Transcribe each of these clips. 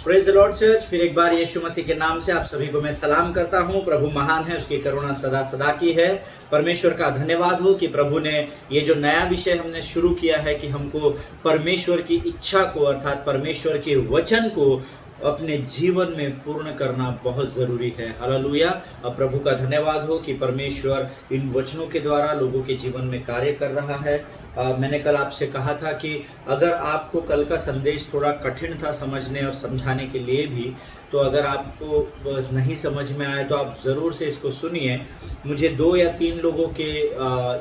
Praise the Lord church. फिर एक बार यीशु मसीह के नाम से आप सभी को मैं सलाम करता हूं। प्रभु महान है, उसकी करुणा सदा सदा की है। परमेश्वर का धन्यवाद हो कि प्रभु ने ये जो नया विषय हमने शुरू किया है कि हमको परमेश्वर की इच्छा को अर्थात परमेश्वर के वचन को अपने जीवन में पूर्ण करना बहुत ज़रूरी है। हालेलुया। अब प्रभु का धन्यवाद हो कि परमेश्वर इन वचनों के द्वारा लोगों के जीवन में कार्य कर रहा है। मैंने कल आपसे कहा था कि अगर आपको कल का संदेश थोड़ा कठिन था समझने और समझाने के लिए भी, तो अगर आपको नहीं समझ में आए तो आप ज़रूर से इसको सुनिए। मुझे 2 या 3 लोगों के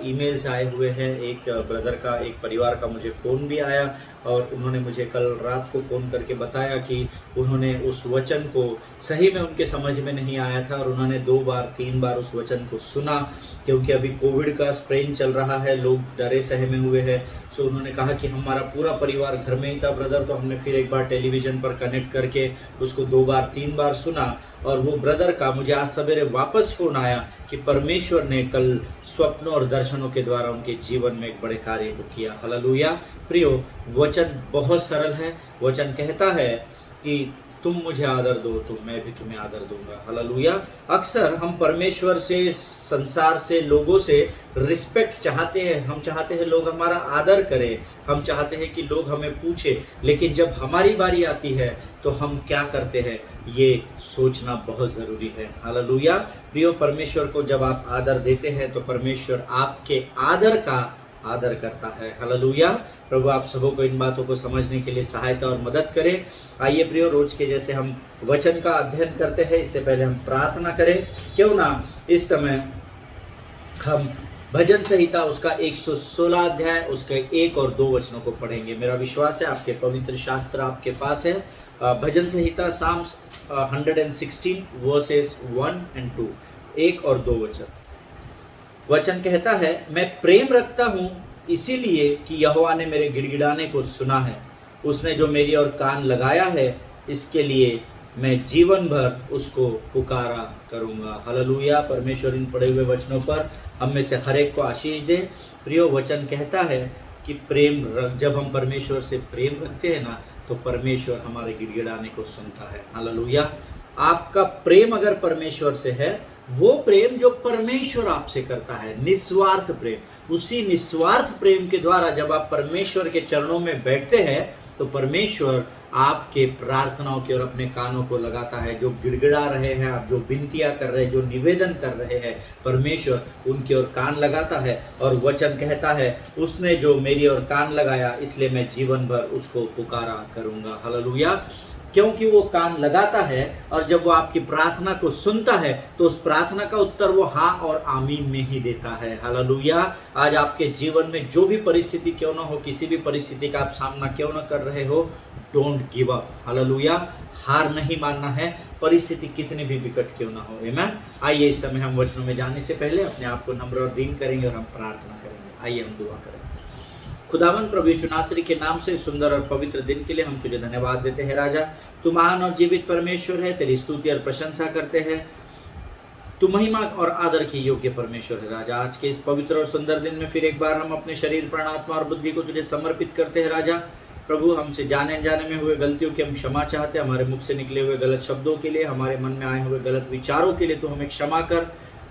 ईमेल्स आए हुए हैं। एक ब्रदर का, एक परिवार का मुझे फ़ोन भी आया और उन्होंने मुझे कल रात को फ़ोन करके बताया कि उन्होंने उस वचन को सही में उनके समझ में नहीं आया था और उन्होंने 2 बार 3 बार उस वचन को सुना, क्योंकि अभी कोविड का स्ट्रेन चल रहा है, लोग डरे सहमे हुए हैं। सो उन्होंने कहा कि हमारा पूरा परिवार घर में ही था ब्रदर, तो हमने फिर एक बार टेलीविज़न पर कनेक्ट करके उसको 2 बार 3 बार सुना। और वो ब्रदर का मुझे आज सवेरे वापस फ़ोन आया कि परमेश्वर ने कल स्वप्नों और दर्शनों के द्वारा उनके जीवन में एक बड़े कार्य को किया। हालेलुया। प्रियो, वचन बहुत सरल है। वचन कहता है कि तुम मुझे आदर दो तो मैं भी तुम्हें आदर दूंगा। हालेलुया। अक्सर हम परमेश्वर से, संसार से, लोगों से रिस्पेक्ट चाहते हैं। हम चाहते हैं लोग हमारा आदर करें, हम चाहते हैं कि लोग हमें पूछे, लेकिन जब हमारी बारी आती है तो हम क्या करते हैं ये सोचना बहुत ज़रूरी है। हालेलुया। प्रियो, परमेश्वर को जब आप आदर देते हैं तो परमेश्वर आपके आदर का आदर करता है। हालेलुया। प्रभु आप सबों को इन बातों को समझने के लिए सहायता और मदद करें। आइए प्रियो, रोज के जैसे हम वचन का अध्ययन करते हैं, इससे पहले हम प्रार्थना करें। क्यों ना इस समय हम भजन संहिता उसका 116 अध्याय उसके 1 और 2 वचनों को पढ़ेंगे। मेरा विश्वास है आपके पवित्र शास्त्र आपके पास है। भजन संहिता साम्स 116 वर्सेस 1 and 2, 1 और 2 वचन कहता है, मैं प्रेम रखता हूँ इसीलिए कि यहोवा ने मेरे गिड़गिड़ाने को सुना है। उसने जो मेरी ओर कान लगाया है, इसके लिए मैं जीवन भर उसको पुकारा करूँगा। हालेलुया। परमेश्वर इन पढ़े हुए वचनों पर हम में से हर एक को आशीष दे। प्रियो, वचन कहता है कि जब हम परमेश्वर से प्रेम रखते हैं ना, तो परमेश्वर हमारे गिड़गिड़ाने को सुनता है। हालेलुया। आपका प्रेम अगर परमेश्वर से है, वो प्रेम जो परमेश्वर आपसे करता है, निस्वार्थ प्रेम, उसी निस्वार्थ प्रेम के द्वारा जब आप परमेश्वर के चरणों में बैठते हैं तो परमेश्वर आपके प्रार्थनाओं की ओर अपने कानों को लगाता है। जो गिड़गिड़ा रहे हैं आप, जो विनतियां कर रहे हैं, जो निवेदन कर रहे हैं, परमेश्वर उनकी ओर कान लगाता है। और वचन कहता है, उसने जो मेरी ओर कान लगाया, इसलिए मैं जीवन भर उसको पुकारा करूंगा। हालेलुया। क्योंकि वो कान लगाता है और जब वो आपकी प्रार्थना को सुनता है तो उस प्रार्थना का उत्तर वो हाँ और आमीन में ही देता है। हालेलुया। आज आपके जीवन में जो भी परिस्थिति क्यों ना हो, किसी भी परिस्थिति का आप सामना क्यों ना कर रहे हो, डोंट गिव अप। हालेलुया। हार नहीं मानना है, परिस्थिति कितनी भी विकट क्यों ना हो। आमीन। आइए इस समय हम वचनों में जाने से पहले अपने आप को नम्र और दीन करेंगे और हम प्रार्थना करेंगे। आइए हम दुआ करें। खुदावंद प्रभु यीशु नासरी के नाम से सुंदर और पवित्र दिन के लिए हम तुझे धन्यवाद देते हैं। राजा, तू महान और जीवित परमेश्वर है, तेरी स्तुति और प्रशंसा करते हैं। तू महिमा और आदर की योग्य परमेश्वर है। राजा, आज के इस पवित्र और सुंदर दिन में फिर एक बार हम अपने शरीर, प्राण, आत्मा और बुद्धि को तुझे समर्पित करते हैं। राजा प्रभु, हमसे जाने जाने में हुए गलतियों की हम क्षमा चाहते हैं। हमारे मुख से निकले हुए गलत शब्दों के लिए, हमारे मन में आए हुए गलत विचारों के लिए तू हमें क्षमा कर।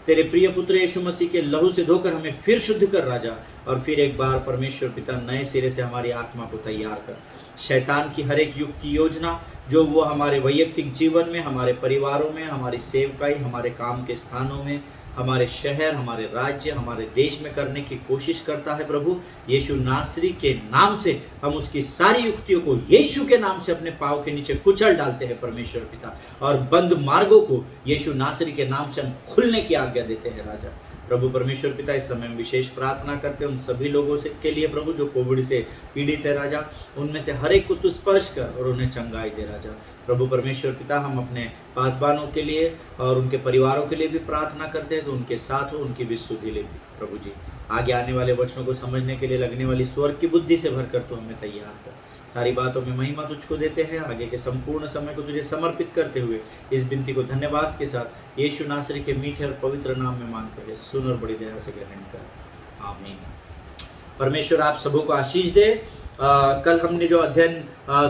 तेरे प्रिय पुत्र यीशु मसीह के लहू से धोकर हमें फिर शुद्ध कर राजा, और फिर एक बार परमेश्वर पिता नए सिरे से हमारी आत्मा को तैयार कर। शैतान की हर एक युक्ति योजना जो वो हमारे वैयक्तिक जीवन में, हमारे परिवारों में, हमारी सेवकाई, हमारे काम के स्थानों में, हमारे शहर, हमारे राज्य, हमारे देश में करने की कोशिश करता है, प्रभु यीशु नासरी के नाम से हम उसकी सारी युक्तियों को यीशु के नाम से अपने पाँव के नीचे कुचल डालते हैं परमेश्वर पिता, और बंद मार्गों को यीशु नासरी के नाम से हम खुलने की आज्ञा देते हैं। राजा प्रभु परमेश्वर पिता, इस समय हम विशेष प्रार्थना करते हैं उन सभी लोगों से के लिए प्रभु जो कोविड से पीड़ित है। राजा, उनमें से हर एक को तू स्पर्श कर और उन्हें चंगाई दे। राजा प्रभु परमेश्वर पिता, हम अपने पासबानों के लिए और उनके परिवारों के लिए भी प्रार्थना करते हैं, तो उनके साथ हो, उनकी विशुद्धि ले भी प्रभु जी। आगे आने वाले वचनों को समझने के लिए लगने वाली स्वर्ग की बुद्धि से भरकर तो हमें तैयार कर। सारी बातों में महिमा तुझको देते हैं। आगे के संपूर्ण समय को तुझे समर्पित करते हुए इस विनती को धन्यवाद के साथ यीशु नासरी के मीठे और पवित्र नाम में मांगते हैं। सुन और बड़ी दया से ग्रहण कर। आमीन। परमेश्वर आप सबों को आशीष दे। कल हमने जो अध्ययन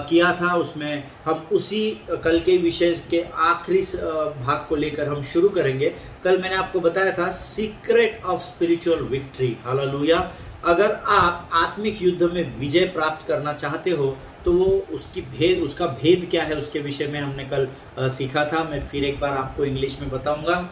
किया था उसमें हम उसी कल के विषय के आखिरी भाग को लेकर हम शुरू करेंगे। कल मैंने आपको बताया था secret of spiritual victory. Hallelujah. अगर आप आत्मिक युद्ध में विजय प्राप्त करना चाहते हो तो वो उसका भेद क्या है उसके विषय में हमने कल सीखा था। मैं फिर एक बार आपको इंग्लिश में बताऊंगा।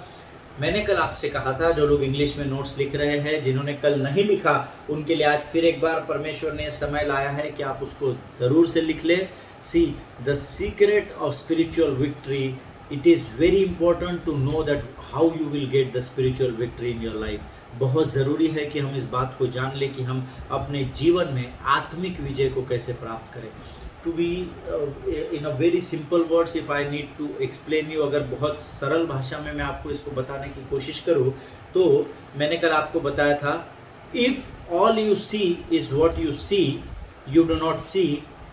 मैंने कल आपसे कहा था, जो लोग इंग्लिश में नोट्स लिख रहे हैं, जिन्होंने कल नहीं लिखा उनके लिए आज फिर एक बार परमेश्वर ने समय लाया है कि आप उसको ज़रूर से लिख लें। See the secret of spiritual victory, it is very important to know that how you will get the spiritual victory in your life. बहुत ज़रूरी है कि हम इस बात को जान लें कि हम अपने जीवन में आत्मिक विजय को कैसे प्राप्त करें। To be in a very simple words, if I need to explain you, अगर बहुत सरल भाषा में मैं आपको इसको बताने की कोशिश करूँ तो मैंने कल आपको बताया था, if all you see is what you see, you do not see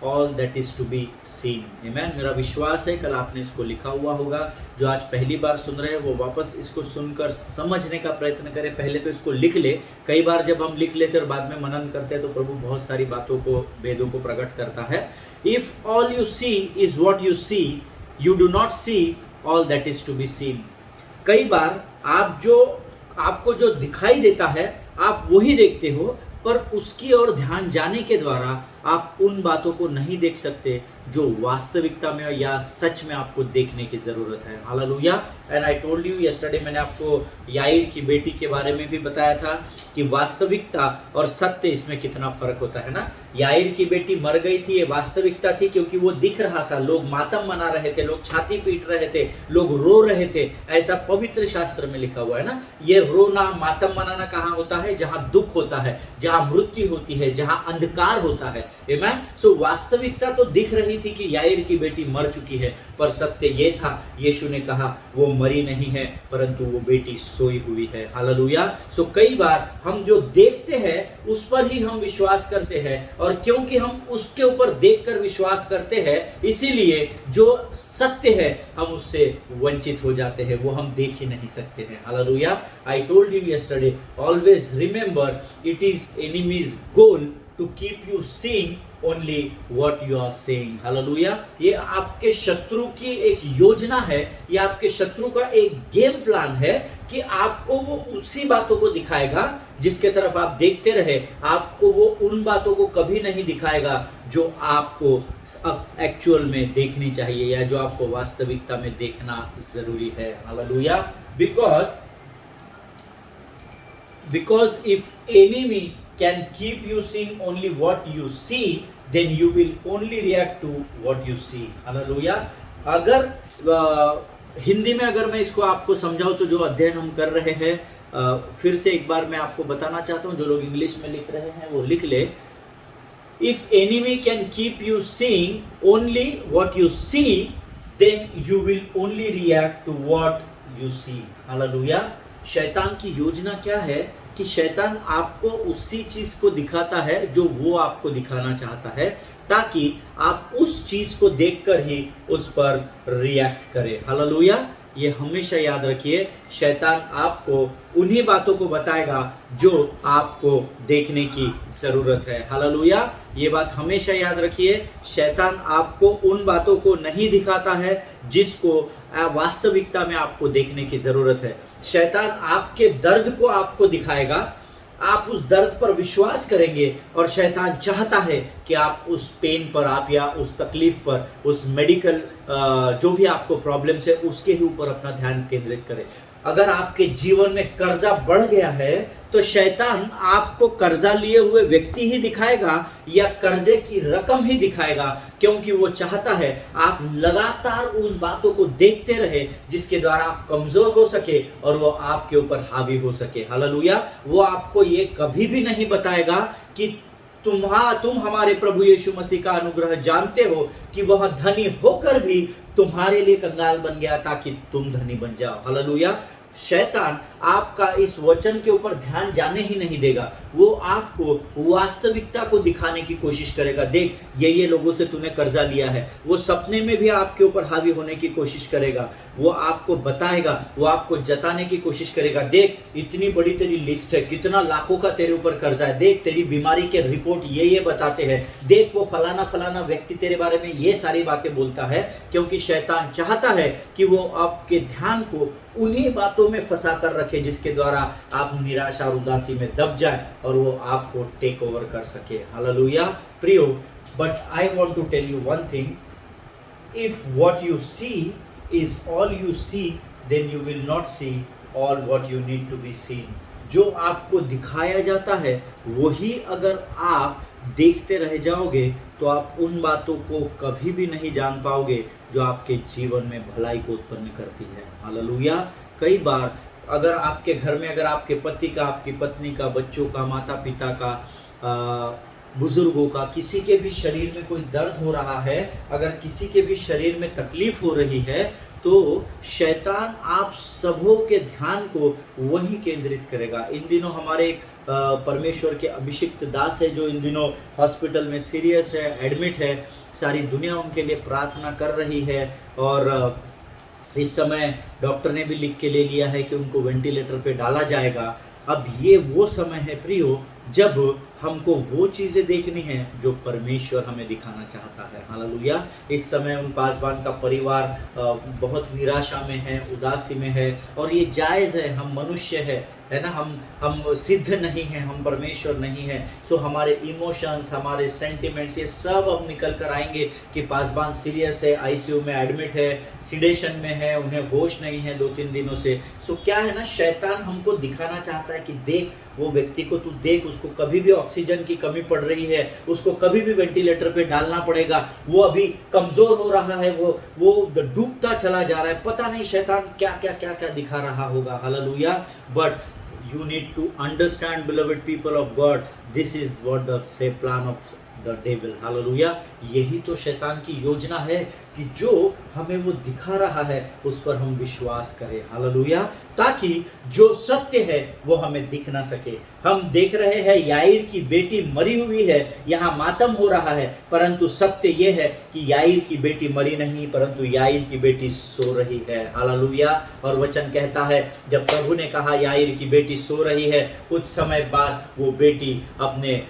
all that is to be seen. आमीन। मेरा विश्वास है कल आपने इसको लिखा हुआ होगा। जो आज पहली बार सुन रहे हैं वो वापस इसको सुनकर समझने का प्रयत्न करें। पहले तो इसको लिख ले। कई बार जब हम लिख लेते और बाद में मनन करते हैं तो प्रभु बहुत सारी बातों को, भेदों को प्रकट करता है। If all you see is what you see, you do not see all that is to be seen. कई बार आपको जो दिखाई देता है आप वही देखते हो, पर उसकी ओर ध्यान जाने के द्वारा आप उन बातों को नहीं देख सकते जो वास्तविकता में या सच में आपको देखने की ज़रूरत है। Hallelujah. And I told you yesterday, मैंने आपको याईर की बेटी के बारे में भी बताया था कि वास्तविकता और सत्य इसमें कितना फ़र्क होता है ना। याईर की बेटी मर गई थी, ये वास्तविकता थी क्योंकि वो दिख रहा था, लोग मातम मना रहे थे, लोग छाती पीट रहे थे, लोग रो रहे थे, ऐसा पवित्र शास्त्र में लिखा हुआ है ना। ये रोना, मातम मनाना कहाँ होता है? जहाँ दुख होता है, जहाँ मृत्यु होती है, जहाँ अंधकार होता है। आमीन। सो वास्तविकता तो दिख रही थी कि याईर की बेटी मर चुकी है, पर सत्य ये था, यीशु ने कहा वो मरी नहीं है परंतु वो बेटी सोई हुई है। हालेलुया। सो कई बार हम जो देखते हैं उस पर ही हम विश्वास करते हैं, और क्योंकि हम उसके ऊपर देखकर विश्वास करते हैं इसीलिए जो सत्य है हम उससे वंचित हो जाते हैं, वो हम देख ही नहीं सकते हैं। Hallelujah. I told you yesterday, always remember it is enemies goal to keep you seeing only what you are saying. Hallelujah. ये आपके शत्रु की एक योजना है, ये आपके शत्रु का एक गेम प्लान है कि आपको वो उसी बातों को दिखाएगा जिसके तरफ आप देखते रहे। आपको वो उन बातों को कभी नहीं दिखाएगा जो आपको एक्चुअल में देखनी चाहिए या जो आपको वास्तविकता में देखना जरूरी है। Hallelujah. because if enemy can keep you seeing only what you see, then you will only react to what you see. Hallelujah. अगर हिंदी में अगर मैं इसको आपको समझाऊं तो जो अध्ययन हम कर रहे हैं, फिर से एक बार मैं आपको बताना चाहता हूं, जो लोग इंग्लिश में लिख रहे हैं वो लिख ले। If enemy can keep you seeing only what you see, then you will only react to what you see. Hallelujah. शैतान की योजना क्या है कि शैतान आपको उसी चीज को दिखाता है जो वो आपको दिखाना चाहता है, ताकि आप उस चीज को देखकर ही उस पर रिएक्ट करें। हालेलुया। ये हमेशा याद रखिए, शैतान आपको उन्हीं बातों को बताएगा जो आपको देखने की जरूरत है। हालेलुया। ये बात हमेशा याद रखिए, शैतान आपको उन बातों को नहीं दिखाता है जिसको वास्तविकता में आपको देखने की जरूरत है। शैतान आपके दर्द को आपको दिखाएगा, आप उस दर्द पर विश्वास करेंगे, और शैतान चाहता है कि आप उस पेन पर, आप या उस तकलीफ पर, उस मेडिकल जो भी आपको प्रॉब्लम्स है उसके ही ऊपर अपना ध्यान केंद्रित करें। अगर आपके जीवन में कर्जा बढ़ गया है तो शैतान आपको कर्जा लिए हुए व्यक्ति ही दिखाएगा या कर्जे की रकम ही दिखाएगा, क्योंकि वो चाहता है आप लगातार उन बातों को देखते रहे जिसके द्वारा आप कमजोर हो सके और वो आपके ऊपर हावी हो सके। हालेलुया। वो आपको ये कभी भी नहीं बताएगा कि तुम हमारे प्रभु यीशु मसीह का अनुग्रह जानते हो कि वह धनी होकर भी तुम्हारे लिए कंगाल बन गया ताकि तुम धनी बन जाओ। हालेलुया। शैतान आपका इस वचन के ऊपर ध्यान जाने ही नहीं देगा। वो आपको वास्तविकता को दिखाने की कोशिश करेगा। देख, ये लोगों से तूने कर्जा लिया है। वो सपने में भी आपके ऊपर हावी होने की कोशिश करेगा। वो आपको बताएगा, वो आपको जताने की कोशिश करेगा। देख, इतनी बड़ी तेरी लिस्ट है, कितना लाखों का तेरे ऊपर कर्जा है। देख, तेरी बीमारी के रिपोर्ट ये बताते हैं। देख, वो फलाना फलाना व्यक्ति तेरे बारे में ये सारी बातें बोलता है, क्योंकि शैतान चाहता है कि वो आपके ध्यान को उन्हीं बातों में फंसा कर रखे जिसके द्वारा आप निराशा और उदासी में दब जाए और वो आपको टेक ओवर कर सके। हालेलुया प्रियो, but I want to tell you one thing, if what you see is all you see, then you will not see all what you need to be seen. जो आपको दिखाया जाता है वही अगर आप देखते रह जाओगे तो आप उन बातों को कभी भी नहीं जान पाओगे जो आपके जीवन में भलाई को उत्पन्न करती है। हालेलुया। कई बार अगर आपके घर में, अगर आपके पति का, आपकी पत्नी का, बच्चों का, माता पिता का, बुजुर्गों का, किसी के भी शरीर में कोई दर्द हो रहा है, अगर किसी के भी शरीर में तकलीफ हो रही है, तो शैतान आप सबों के ध्यान को वही केंद्रित करेगा। इन दिनों हमारे एक परमेश्वर के अभिषिक्त दास है जो इन दिनों हॉस्पिटल में सीरियस है, एडमिट है। सारी दुनिया उनके लिए प्रार्थना कर रही है और इस समय डॉक्टर ने भी लिख के ले लिया है कि उनको वेंटिलेटर पे डाला जाएगा। अब ये वो समय है प्रियो जब हमको वो चीज़ें देखनी है जो परमेश्वर हमें दिखाना चाहता है। हालेलुया। इस समय उन पासवान का परिवार बहुत निराशा में है, उदासी में है, और ये जायज़ है। हम मनुष्य है ना, हम सिद्ध नहीं हैं, हम परमेश्वर नहीं हैं। सो हमारे इमोशंस, हमारे सेंटिमेंट्स, ये सब अब निकल कर आएंगे कि पासवान सीरियस है, आईसीयू में एडमिट है, सिडेशन में है, उन्हें होश नहीं है 2-3 दिनों से। सो क्या है ना, शैतान हमको दिखाना चाहता है कि देख, वो व्यक्ति को तू देख, उसको कभी भी ऑक्सीजन की कमी पड़ रही है, उसको कभी भी वेंटिलेटर पे डालना पड़ेगा, वो अभी कमजोर हो रहा है, वो डूबता चला जा रहा है। पता नहीं शैतान क्या क्या क्या क्या दिखा रहा होगा। Hallelujah. But you need to understand, beloved people of God, this is what the say plan of the devil. Hallelujah. यही तो शैतान की योजना है कि जो हमें वो दिखा रहा है उस पर हम विश्वास करें। हालेलुया। ताकि जो सत्य है वो हमें दिख ना सके। हम देख रहे हैं याईर की बेटी मरी हुई है, यहाँ मातम हो रहा है, परंतु सत्य ये है कि याईर की बेटी मरी नहीं, परंतु याईर की बेटी सो रही है। हालेलुया। और वचन कहता है जब प्रभु ने कहा याईर की बेटी सो रही है, कुछ समय बाद वो बेटी अपने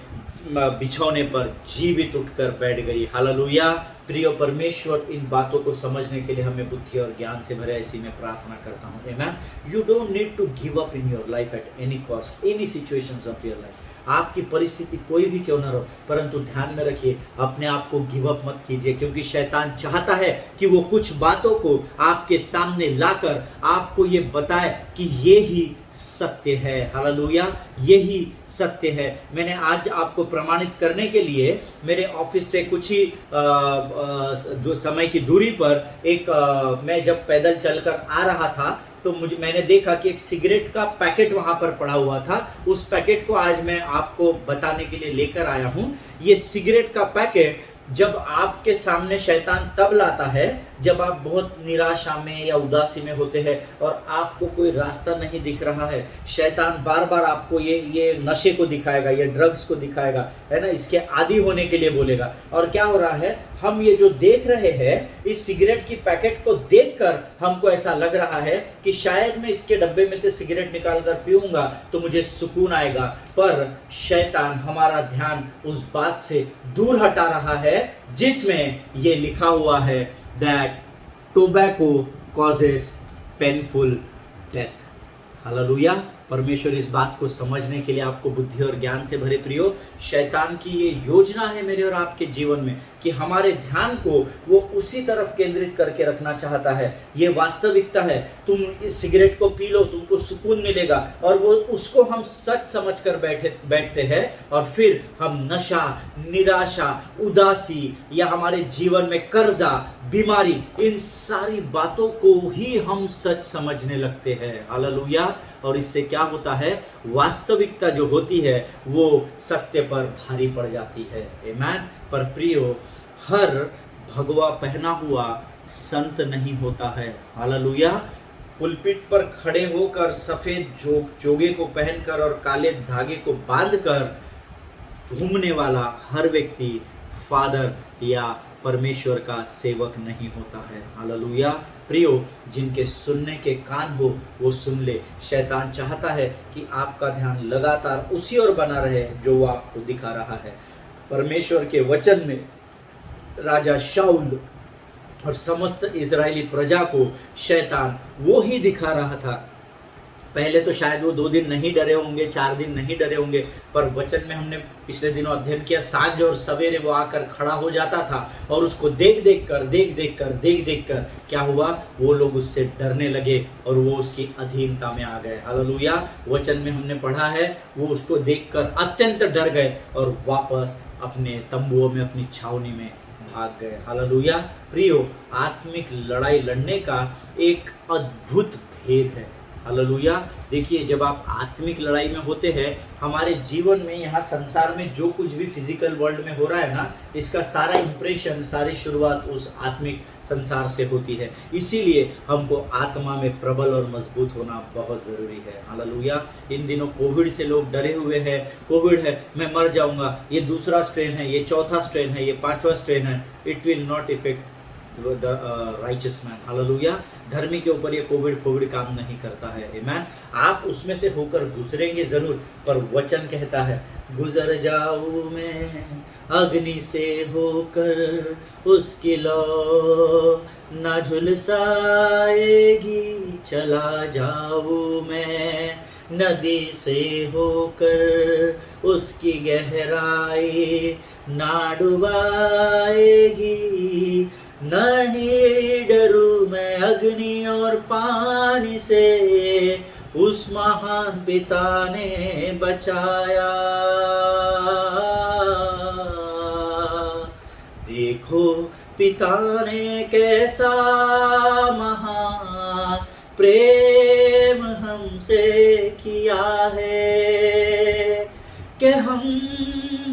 बिछौने पर जीवित उठकर बैठ गई। हालेलुया। प्रिय परमेश्वर इन बातों को समझने के लिए हमें बुद्धि और ज्ञान से भरे, ऐसी मैं प्रार्थना करता हूँ। Amen. You don't need to give up in your life at any cost, any situations of your life. आपकी परिस्थिति कोई भी क्यों ना रहो, परंतु ध्यान में रखिए, अपने आप को गिव अप मत कीजिए, क्योंकि शैतान चाहता है कि वो कुछ बातों को आपके सामने लाकर आपको ये बताए कि ये ही सत्य है। हालेलुया। यही सत्य है। मैंने आज आपको प्रमाणित करने के लिए मेरे ऑफिस से कुछ ही समय की दूरी पर मैं जब पैदल चलकर आ रहा था तो मैंने देखा कि एक सिगरेट का पैकेट वहां पर पड़ा हुआ था। उस पैकेट को आज मैं आपको बताने के लिए लेकर आया हूं। ये सिगरेट का पैकेट जब आपके सामने शैतान तब लाता है जब आप बहुत निराशा में या उदासी में होते हैं और आपको कोई रास्ता नहीं दिख रहा है। शैतान बार बार आपको ये नशे को दिखाएगा, ये ड्रग्स को दिखाएगा, है ना, इसके आदी होने के लिए बोलेगा। और क्या हो रहा है, हम ये जो देख रहे हैं, इस सिगरेट की पैकेट को देखकर हमको ऐसा लग रहा है कि शायद मैं इसके डब्बे में से सिगरेट निकाल कर पीऊंगा तो मुझे सुकून आएगा। पर शैतान हमारा ध्यान उस बात से दूर हटा रहा है जिसमें ये लिखा हुआ है that tobacco causes painful death. Hallelujah. परमेश्वर इस बात को समझने के लिए आपको बुद्धि और ज्ञान से भरे। प्रियो, शैतान की ये योजना है मेरे और आपके जीवन में कि हमारे ध्यान को वो उसी तरफ केंद्रित करके रखना चाहता है। ये वास्तविकता है, तुम इस सिगरेट को पी लो, तुमको सुकून मिलेगा, और वो उसको हम सच समझकर बैठते हैं, और फिर हम नशा, निराशा, उदासी या हमारे जीवन में कर्जा, बीमारी, इन सारी बातों को ही हम सच समझने लगते हैं। हालेलुया। और इससे क्या होता है, वास्तविकता जो होती है वो सत्य पर भारी पड़ जाती है। आमीन। पर प्रियो, हर भगवा पहना हुआ संत नहीं होता है। हालेलुया। पुलपिट पर खड़े होकर सफेद जोगे को पहनकर और काले धागे को बांधकर घूमने वाला हर व्यक्ति फादर या परमेश्वर का सेवक नहीं होता है। हालेलुया। प्रियो, जिनके सुनने के कान हो वो सुन ले। शैतान चाहता है कि आपका ध्यान लगातार उसी ओर बना रहे जो वो आपको दिखा रहा है। परमेश्वर के वचन में राजा शाऊल और समस्त इजरायली प्रजा को शैतान वो ही दिखा रहा था। पहले तो शायद वो 2 दिन नहीं डरे होंगे, 4 दिन नहीं डरे होंगे, पर वचन में हमने पिछले दिनों अध्ययन किया, सांझ और सवेरे वो आकर खड़ा हो जाता था और उसको देख देख कर क्या हुआ, वो लोग उससे डरने लगे और वो उसकी अधीनता में आ गए। हालेलुया। वचन में हमने पढ़ा है वो उसको देखकर अत्यंत डर गए और वापस अपने तंबुओं में, अपनी छावनी में भाग गए। हालेलुया। प्रियो, आत्मिक लड़ाई लड़ने का एक अद्भुत भेद है। हालेलुया। देखिए, जब आप आत्मिक लड़ाई में होते हैं, हमारे जीवन में, यहाँ संसार में जो कुछ भी फिजिकल वर्ल्ड में हो रहा है ना, इसका सारा इंप्रेशन, सारी शुरुआत उस आत्मिक संसार से होती है। इसीलिए हमको आत्मा में प्रबल और मजबूत होना बहुत ज़रूरी है। हालेलुया। इन दिनों कोविड से लोग डरे हुए हैं, कोविड है, मैं मर जाऊंगा, ये दूसरा स्ट्रेन है, ये चौथा स्ट्रेन है, ये 5वां स्ट्रेन है। It will not effect righteous man. Hallelujah. धर्मी के ऊपर ये कोविड काम नहीं करता है। आमीन। आप उसमें से होकर गुजरेंगे जरूर, पर वचन कहता है गुजर जाऊं मैं अग्नि से होकर, उसकी लौ ना झुलसाएगी। चला जाऊं मैं नदी से होकर, उसकी गहराई ना डुबाएगी। नहीं डरूं मैं अग्नि और पानी से, उस महान पिता ने बचाया। देखो पिता ने कैसा महान प्रेम हमसे किया है, कि हम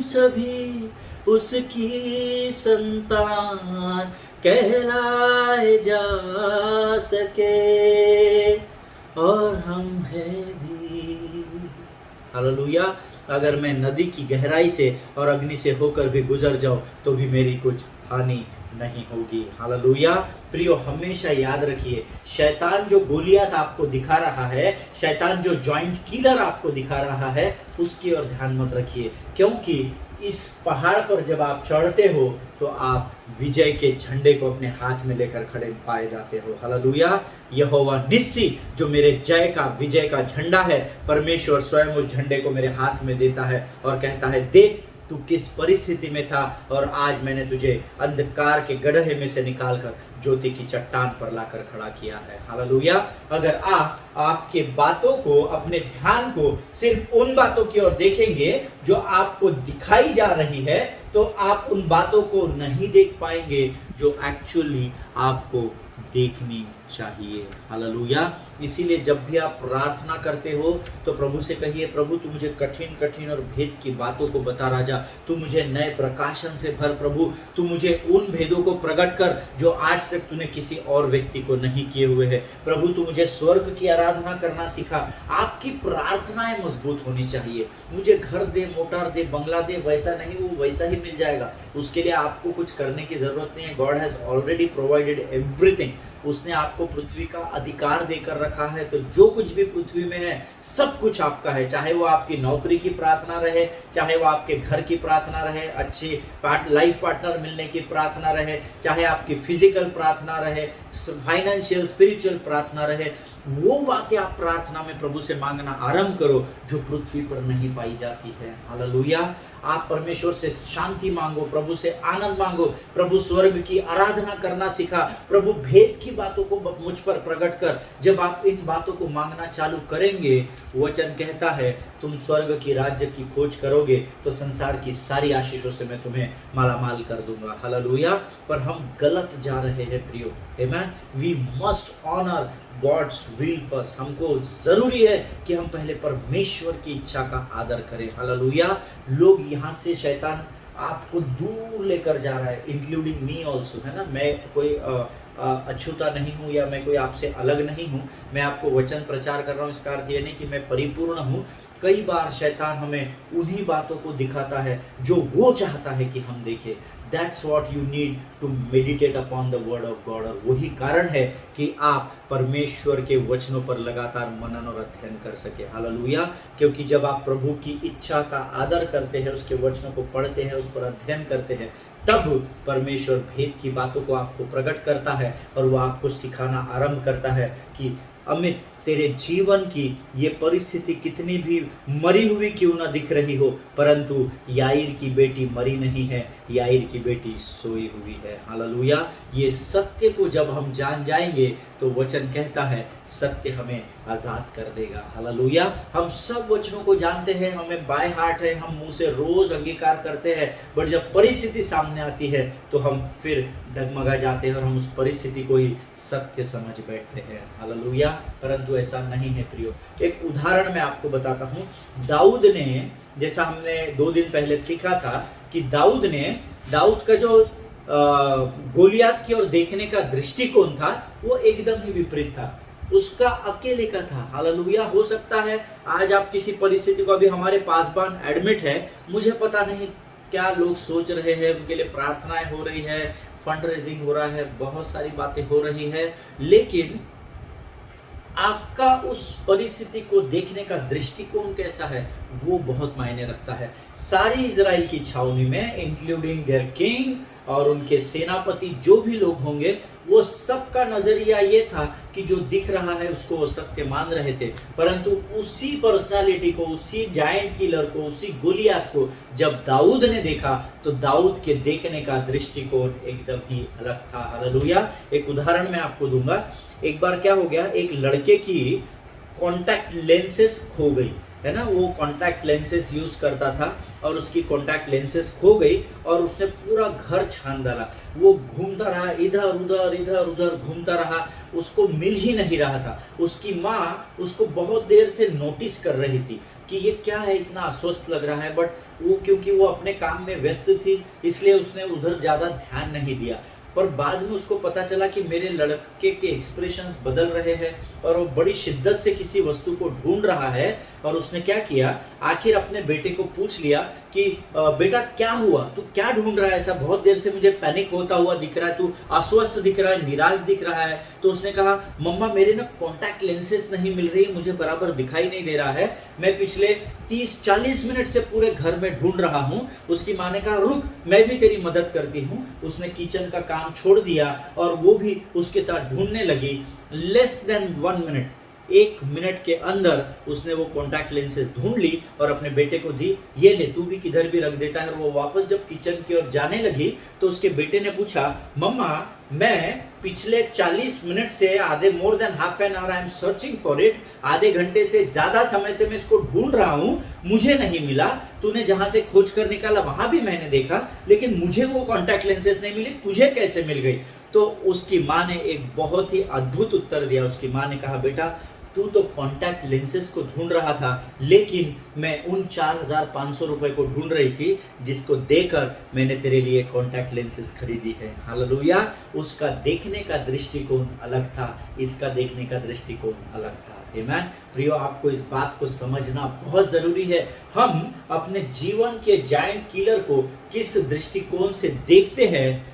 सभी उसकी संतान कहलाए जा सके, और हम है भी। हालेलुया। अगर मैं नदी की गहराई से और अग्नि से होकर भी गुजर जाऊं तो भी मेरी कुछ हानि नहीं होगी। हालेलुया। प्रियो, हमेशा याद रखिए, शैतान जो गोलियत आपको दिखा रहा है, शैतान जो जॉइंट किलर आपको दिखा रहा है, उसकी ओर ध्यान मत रखिए, क्योंकि इस पहाड़ पर जब आप चढ़ते हो तो आप विजय के झंडे को अपने हाथ में लेकर खड़े पाए जाते हो। हालेलुया। यहोवा निस्सी जो मेरे जय का, विजय का झंडा है, परमेश्वर स्वयं उस झंडे को मेरे हाथ में देता है और कहता है, देख तू किस परिस्थिति में था और आज मैंने तुझे अंधकार के गड्ढे में से निकालकर ज्योति की चट्टान पर लाकर खड़ा किया है। हालेलुया। अगर आप आपके बातों को, अपने ध्यान को सिर्फ उन बातों की ओर देखेंगे जो आपको दिखाई जा रही है, तो आप उन बातों को नहीं देख पाएंगे जो एक्चुअली आपको देखनी चाहिए। हालेलुया। इसीलिए जब भी आप प्रार्थना करते हो तो प्रभु से कहिए, प्रभु तू मुझे कठिन कठिन और भेद की बातों को बता राजा, तू मुझे नए प्रकाशन से भर प्रभु, तू मुझे उन भेदों को प्रकट कर जो आज तक तूने किसी और व्यक्ति को नहीं किए हुए हैं। प्रभु तू मुझे स्वर्ग की आराधना करना सिखा। आपकी प्रार्थनाएं मजबूत होनी चाहिए। मुझे घर दे, मोटर दे, बंगला दे, वैसा नहीं, वो वैसा ही मिल जाएगा। उसके लिए आपको कुछ करने की जरूरत नहीं है। God has already provided everything. उसने आपको पृथ्वी का अधिकार देकर रखा है, तो जो कुछ भी पृथ्वी में है सब कुछ आपका है। चाहे वो आपकी नौकरी की प्रार्थना रहे, चाहे वो आपके घर की प्रार्थना रहे, अच्छी लाइफ पार्टनर मिलने की प्रार्थना रहे, चाहे आपकी फिजिकल प्रार्थना रहे, फाइनेंशियल स्पिरिचुअल प्रार्थना रहे, वो बातें आप प्रार्थना में प्रभु से मांगना आरंभ करो जो पृथ्वी पर नहीं पाई जाती है। हालेलुया। आप परमेश्वर से शांति मांगो, प्रभु से आनंद मांगो, प्रभु स्वर्ग की आराधना करना सिखा, प्रभु भेद की बातों को मुझ पर प्रकट कर। जब आप इन बातों को मांगना चालू करेंगे, वचन कहता है तुम स्वर्ग की राज्य की खोज करोगे तो संसार की सारी आशीषों से मैं तुम्हें मालामाल कर दूंगा। हालेलुया। पर हम गलत जा रहे हैं प्रियो। Amen. We must honour God's will first. हमको जरूरी है कि हम पहले परमेश्वर की इच्छा का आदर करें। हालेलुया। लोग यहाँ से, शैतान आपको दूर लेकर जा रहा है, इंक्लूडिंग मी ऑल्सो, है ना। मैं कोई अछूता नहीं हूँ या मैं कोई आपसे अलग नहीं हूँ। मैं आपको वचन प्रचार कर रहा हूँ, इसका अर्थ ये नहीं कि मैं परिपूर्ण हूँ। कई बार शैतान हमें उन्हीं बातों को दिखाता है जो वो चाहता है कि हम देखें। That's what you need to meditate upon the word of God. और वही कारण है कि आप परमेश्वर के वचनों पर लगातार मनन और अध्ययन कर सके। हालेलुया। क्योंकि जब आप प्रभु की इच्छा का आदर करते हैं, उसके वचनों को पढ़ते हैं, उस पर अध्ययन करते हैं, तब परमेश्वर भेद की बातों को आपको प्रकट करता है और वो आपको सिखाना आरंभ करता है कि अमित, तेरे जीवन की ये परिस्थिति कितनी भी मरी हुई क्यों ना दिख रही हो, परंतु याईर की बेटी मरी नहीं है, याईर की बेटी सोई हुई है। हालेलुया। ये सत्य को जब हम जान जाएंगे तो वचन कहता है सत्य हमें आज़ाद कर देगा। हालेलुया। हम सब वचनों को जानते हैं, हमें बाय हार्ट है, हम मुंह से रोज अंगीकार करते हैं, बट जब परिस्थिति सामने आती है तो हम फिर डगमगा जाते हैं और हम उस परिस्थिति को ही सत्य समझ बैठते हैं। हालेलुया। परंतु ऐसा नहीं है प्रियो। एक उदाहरण मैं आपको बताता हूँ। दाऊद ने, जैसा हमने 2 दिन पहले सीखा था कि दाऊद का जो गोलियात की ओर देखने का दृष्टिकोण था वो एकदम ही विपरीत था। उसका अकेले का था। हालेलुया। हो सकता है आज आप किसी परिस्थिति को, अभी हमारे पासबान एडमिट है, मुझे पता नहीं क्या लोग सोच रहे हैं, उनके लिए प्रार्थनाएं हो रही है, फंड रेजिंग हो रहा है, बहुत सारी बातें हो रही है, लेकिन आपका उस परिस्थिति को देखने का दृष्टिकोण कैसा है वो बहुत मायने रखता है। सारी इजराइल की छावनी में, इंक्लूडिंग देयर किंग और उनके सेनापति, जो भी लोग होंगे, वो सबका नजरिया ये था कि जो दिख रहा है उसको वो सत्य मान रहे थे। परंतु उसी पर्सनालिटी को, उसी जायंट किलर को, उसी गोलियात को जब दाऊद ने देखा तो दाऊद के देखने का दृष्टिकोण एकदम ही अलग था। हालेलुया। एक उदाहरण मैं आपको दूंगा। एक बार क्या हो गया, एक लड़के की कॉन्टैक्ट लेंसेस खो गई, है ना। वो कॉन्टैक्ट लेंसेस यूज करता था और उसकी कॉन्टैक्ट लेंसेस खो गई और उसने पूरा घर छान डाला। वो घूमता रहा, इधर उधर घूमता रहा, उसको मिल ही नहीं रहा था। उसकी माँ उसको बहुत देर से नोटिस कर रही थी कि ये क्या है, इतना अस्वस्थ लग रहा है, बट वो क्योंकि वो अपने काम में व्यस्त थी इसलिए उसने उधर ज़्यादा ध्यान नहीं दिया। पर बाद में उसको पता चला कि मेरे लड़के के एक्सप्रेशंस बदल रहे हैं और वो बड़ी शिद्दत से किसी वस्तु को ढूंढ रहा है। और उसने क्या किया, आखिर अपने बेटे को पूछ लिया कि बेटा क्या हुआ, तू क्या ढूंढ रहा है, ऐसा बहुत देर से मुझे पैनिक होता हुआ दिख रहा है, तू अस्वस्थ दिख रहा है, निराश दिख रहा है। तो उसने कहा, मम्मा मेरे ना कॉन्टैक्ट लेंसेज नहीं मिल रही, मुझे बराबर दिखाई नहीं दे रहा है, मैं पिछले 30-40 मिनट से पूरे घर में ढूंढ रहा हूँ। उसकी माँ ने कहा, रुक मैं भी तेरी मदद करती हूँ। उसने किचन का काम छोड़ दिया और वो भी उसके साथ ढूंढने लगी। लेस देन 1 मिनट, 1 मिनट के अंदर उसने वो कॉन्टैक्ट लेंसेज ढूंढ ली और अपने बेटे को दी। ये ले, तू भी किधर भी रख देता है। और वो वापस जब किचन की ओर जाने लगी तो उसके बेटे ने पूछा, मम्मा मैं पिछले 40 मिनट से, आधे more than half an hour I am searching for it, आधे घंटे से ज्यादा समय से मैं इसको ढूंढ रहा हूँ, मुझे नहीं मिला। तूने जहां से खोज कर निकाला वहां भी मैंने देखा, लेकिन मुझे वो कॉन्टैक्ट लेंसेज नहीं मिली, तुझे कैसे मिल गई? तो उसकी माँ ने एक बहुत ही अद्भुत उत्तर दिया। उसकी माँ ने कहा, बेटा तू तो कॉन्टैक्ट लेंसेज को ढूंढ रहा था, लेकिन मैं उन 4,500 रुपए को ढूंढ रही थी जिसको देकर मैंने तेरे लिए कॉन्टैक्ट लेंसेज खरीदी है। हालेलुया। उसका देखने का दृष्टिकोण अलग था, इसका देखने का दृष्टिकोण अलग था। आमीन। प्रियो, आपको इस बात को समझना बहुत जरूरी है। हम अपने जीवन के जायंट किलर को किस दृष्टिकोण से देखते हैं,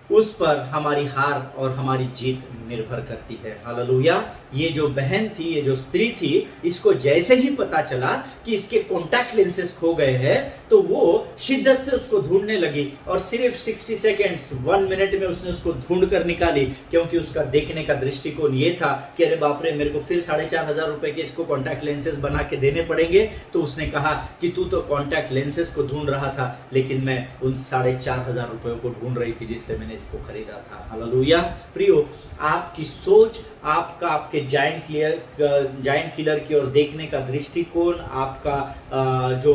उस पर हमारी हार और हमारी जीत निर्भर करती है। हालेलुया। ये जो बहन थी, ये जो स्त्री थी, इसको जैसे ही पता चला कि इसके कॉन्टैक्ट लेंसेज खो गए हैं तो वो शिद्दत से उसको ढूंढने लगी और सिर्फ 60 सेकेंड्स, 1 मिनट में उसने उसको ढूंढ कर निकाली। क्योंकि उसका देखने का दृष्टिकोण ये था कि अरे बाप रे, मेरे को फिर 4,500 रुपए के इसको कॉन्टैक्ट लेंसेज बना के देने पड़ेंगे। तो उसने कहा कि तू तो कॉन्टैक्ट लेंसेज को ढूंढ रहा था, लेकिन मैं उन 4,500 रुपयों को ढूंढ रही थी जिससे मैंने इसको खरीदा था। हालेलुया। प्रियो, आपकी सोच, आपके जायंट किलर की ओर देखने का दृष्टिकोण, आपका जो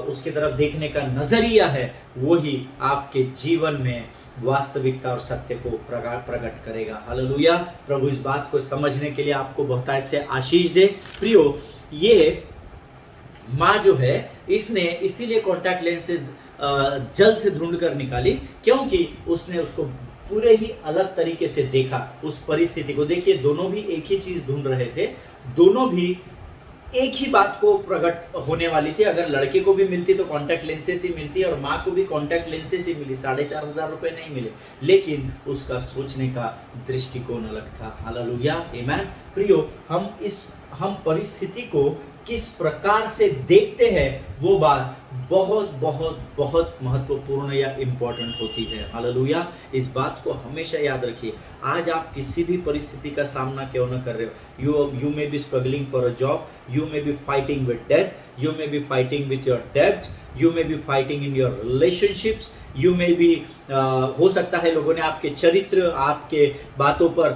उसकी तरफ देखने का नजरिया है, वही आपके जीवन में वास्तविकता और सत्य को प्रकट करेगा। हालेलुया। प्रभु इस बात को समझने के लिए आपको बहुतायत से आशीष दे। प्रियो, ये माँ जो है, इसने इसीलिए कॉन्टैक्ट लेंसेज जल्द से ढूंढ कर निकाली क्योंकि उसने उसको पूरे ही अलग तरीके से देखा उस परिस्थिति को। देखिए दोनों भी एक ही चीज ढूंढ रहे थे, दोनों भी एक ही बात को प्रकट होने वाली थी। अगर लड़के को भी मिलती तो कॉन्टैक्ट लेंसेज ही मिलती और माँ को भी कॉन्टैक्ट लेंसेज ही मिली, 4,500 रुपए नहीं मिले, लेकिन उसका सोचने का दृष्टिकोण अलग था। हालेलुया, आमेन। प्रियो, हम परिस्थिति को किस प्रकार से देखते हैं वो बात बहुत बहुत बहुत महत्वपूर्ण या इम्पोर्टेंट होती है। हालेलुया, इस बात को हमेशा याद रखिए। आज आप किसी भी परिस्थिति का सामना क्यों न कर रहे हो, you may be struggling for a job, you may be fighting with death, you may be fighting with your debts, you may be fighting in your relationships, you may be हो सकता है लोगों ने आपके चरित्र, आपके बातों पर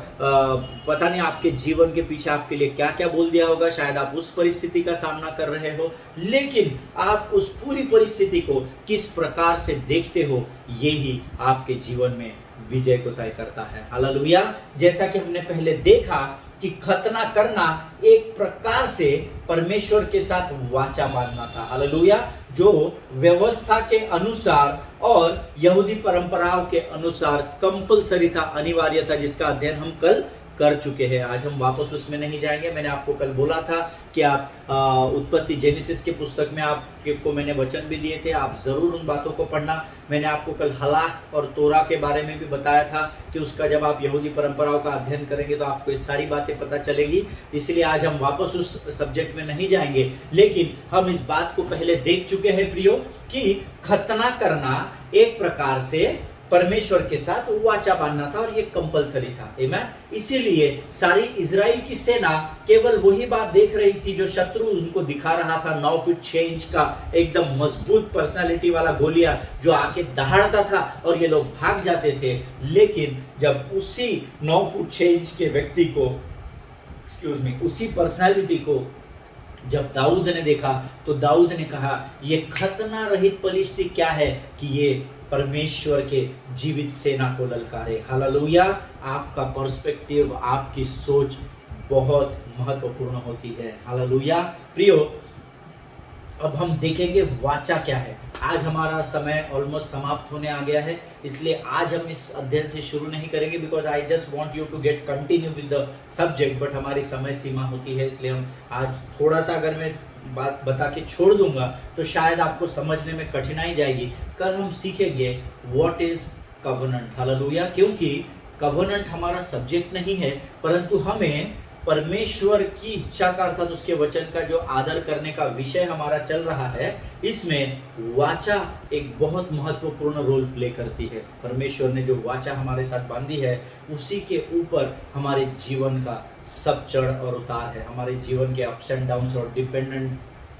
पता नहीं आपके जीवन के पीछे आपके लिए क्या क्या बोल दिया होगा, शायद आप उस परिस्थिति का सामना कर रहे हो, लेकिन आप उस पूरी परिस्थिति को किस प्रकार से देखते हो यही आपके जीवन में विजय को तय करता है। हालेलुया। जैसा कि हमने पहले देखा कि खतना करना एक प्रकार से परमेश्वर के साथ वाचा बांधना था। हालेलुया। जो व्यवस्था के अनुसार और यहूदी परंपराओं के अनुसार कंपलसरी था, अनिवार्य था, जिसका अध्ययन हम कल कर चुके हैं। आज हम वापस उसमें नहीं जाएंगे। मैंने आपको कल बोला था कि आप उत्पत्ति जेनेसिस के पुस्तक में आपको मैंने वचन भी दिए थे, आप जरूर उन बातों को पढ़ना। मैंने आपको कल हलाख और तोरा के बारे में भी बताया था कि उसका जब आप यहूदी परंपराओं का अध्ययन करेंगे तो आपको ये सारी बातें पता चलेगी। इसलिए आज हम वापस उस सब्जेक्ट में नहीं जाएंगे, लेकिन हम इस बात को पहले देख चुके हैं प्रियो कि खतना करना एक प्रकार से परमेश्वर के साथ वाचा बांधना था और ये कंपलसरी था। आमेन। इसीलिए सारी इजराइल की सेना केवल वही बात देख रही थी जो शत्रु उनको दिखा रहा था। 9 फीट 6 इंच का एकदम मजबूत पर्सनालिटी वाला गोलियात जो आके दहाड़ता था और ये लोग भाग जाते थे। लेकिन जब उसी 9 फुट 6 इंच के व्यक्ति को, उसी पर्सनालिटी को जब दाऊद ने देखा तो दाऊद ने कहा ये खतना रहित पलिश्ती क्या है कि ये परमेश्वर के जीवित सेना को ललकारे। हालेलुया। आपका पर्सपेक्टिव, आपकी सोच बहुत महत्वपूर्ण होती है। हालेलुया। प्रियो, अब हम देखेंगे वाचा क्या है। आज हमारा समय ऑलमोस्ट समाप्त होने आ गया है, इसलिए आज हम इस अध्ययन से शुरू नहीं करेंगे, because I just want you to get continue with the subject, but हमारी समय सीमा होती है, इसलिए हम आज थोड़ा सा अगर मैं बात बता के छोड़ दूंगा तो शायद आपको समझने में कठिनाई जाएगी। कल हम सीखेंगे व्हाट इज कवनेंट। हालेलुया। क्योंकि कवनेंट हमारा सब्जेक्ट नहीं है, परंतु हमें परमेश्वर की इच्छा का अर्थात उसके वचन का जो आदर करने का विषय हमारा चल रहा है, इसमें वाचा एक बहुत महत्वपूर्ण रोल प्ले करती है। परमेश्वर ने जो वाचा हमारे साथ बांधी है उसी के ऊपर हमारे जीवन का सब चढ़ और उतार है, हमारे जीवन के अप्स एंड डाउन्स और dependent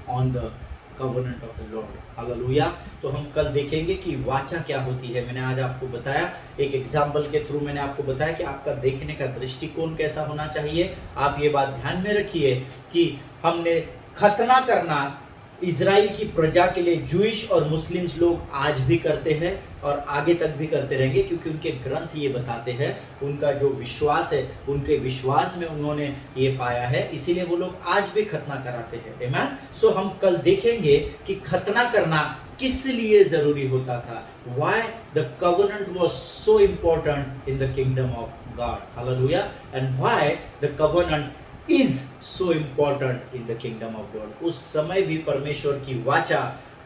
on the covenant of the Lord. Hallelujah. तो हम कल देखेंगे कि वाचा क्या होती है। मैंने आज आपको बताया, एक एग्जाम्पल के थ्रू मैंने आपको बताया कि आपका देखने का दृष्टिकोण कैसा होना चाहिए। आप ये बात ध्यान में रखिए कि हमने खतना करना इजराइल की प्रजा के लिए जूइश और मुस्लिम्स लोग आज भी करते हैं और आगे तक भी करते रहेंगे, क्योंकि उनके ग्रंथ ये बताते हैं, उनका जो विश्वास है, उनके विश्वास में उन्होंने ये पाया है, इसीलिए वो लोग आज भी खतना कराते हैं। आमेन। सो हम कल देखेंगे कि खतना करना किस लिए जरूरी होता था। Why the covenant was so important in the kingdom of God. Hallelujah. And why the covenant is so important in the kingdom of God. उस समय भी परमेश्वर की वाचा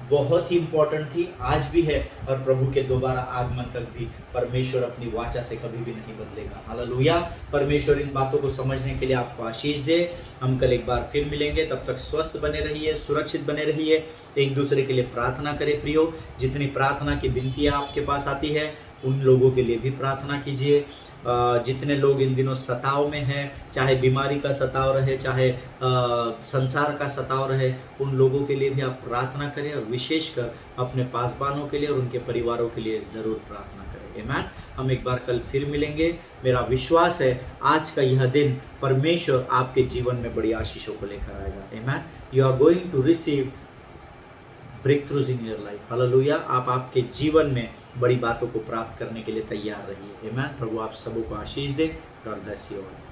बहुत ही इंपॉर्टेंट थी, आज भी है, और प्रभु के दोबारा आगमन तक भी परमेश्वर अपनी वाचा से कभी भी नहीं बदलेगा। हालेलुया। परमेश्वर इन बातों को समझने के लिए आपको आशीष दे। हम कल एक बार फिर मिलेंगे, तब तक स्वस्थ बने रहिए, सुरक्षित बने रहिए, एक दूसरे के लिए प्रार्थना करें। प्रियो, जितनी प्रार्थना की विनतियाँ आपके पास आती है उन लोगों के लिए भी प्रार्थना कीजिए। जितने लोग इन दिनों सताव में हैं, चाहे बीमारी का सताव रहे, चाहे संसार का सताव रहे, उन लोगों के लिए भी आप प्रार्थना करें, और विशेषकर अपने पासबानों के लिए और उनके परिवारों के लिए ज़रूर प्रार्थना करें। आमेन। हम एक बार कल फिर मिलेंगे। मेरा विश्वास है आज का यह दिन परमेश्वर आपके जीवन में बड़ी आशीषों को लेकर आएगा। Amen. You are going to receive breakthroughs in your life. Hallelujah. आप आपके जीवन में बड़ी बातों को प्राप्त करने के लिए तैयार रहिए। आमेन। प्रभु आप सबों को आशीष दे। God bless you all.